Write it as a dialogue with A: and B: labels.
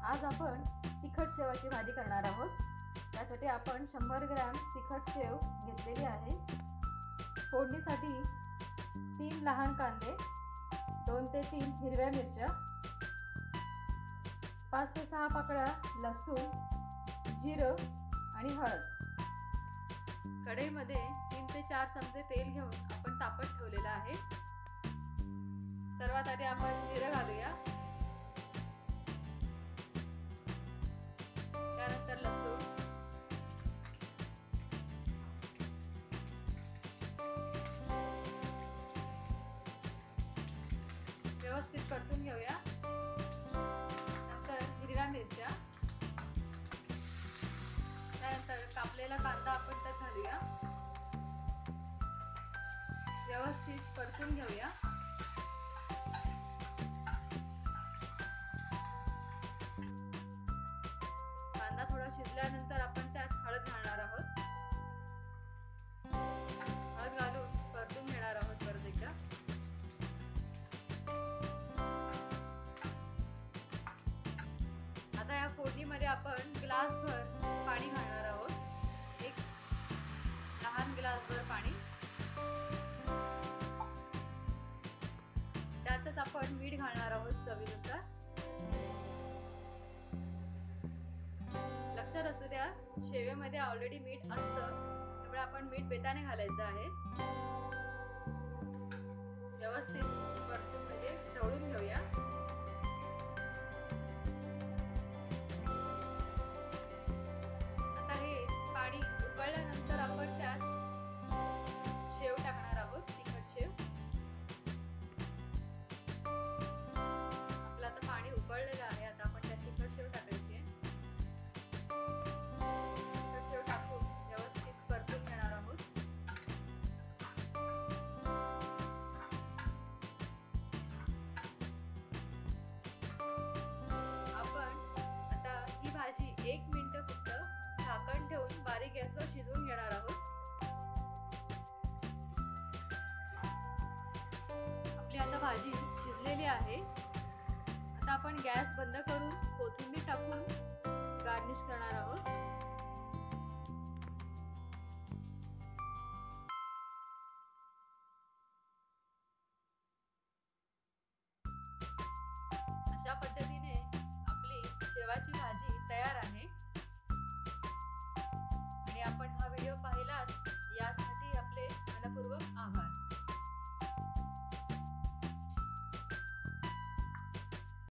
A: आज आपण तिखट शेवाची भाजी करणार आहोत। त्यासाठी आपण 100 ग्रॅम तिखट शेव घेतलेली आहे। फोडणीसाठी 3 लहान कांदे, 2 ते 3 हिरव्या मिरच्या, 5 ते 6 पाकळ्या लसूण, जिरं आणि हळद। कढईमध्ये 3 ते 4 चमचे तेल घेऊन आपण तापत ठेवलेलं आहे। सर्वात आधी आपण जिरं घालूया, त्यानंतर लसूण, व्यवस्थित परतून घेऊया। नंतर हिरव्या मिरच्या, त्यानंतर कापलेला कांदा आपण त्यात घालूया, व्यवस्थित परतून घेऊया। कांदा थोडा शिजल्यानंतर आपण त्यात हळद घालणार आहोत। हळद घालून परतून घेणार आहोत परत एकदा। आता या फोडणीमध्ये आपण ग्लासभर पाणी घालणार आहोत, एक लहान ग्लासभर पाणी। त्यातच आपण मीठ घालणार आहोत चवीनुसार। लक्षात असू द्या, शेवेमध्ये ऑलरेडी मीठ असतं, त्यामुळे आपण मीठ बेताने घालायचं आहे। व्यवस्थित परतून ढवळून घेऊया। आता हे पाणी उकळल्यानंतर आपण त्यात शेव टाकणार आहोत, तिखट शेव। आपलं आता पाणी उकळलेलं आहे, आता आपण त्यात तिखट शेव टाकायची आहे। तिखट शेव टाकून व्यवस्थित परतून घेणार आहोत। आपण आता ही भाजी 1 मिनिट फक्त झाकण ठेवून बारीक गॅसवर शिजवून घेणार आहोत। आपली आता भाजी शिजलेली आहे। आता आपण गॅस बंद करून कोथिंबीर टाकून गार्निश करणार आहोत। अशा पद्धतीने आपली शेवाची भाजी तयार आहे। आणि आपण हा व्हिडिओ पाहिलात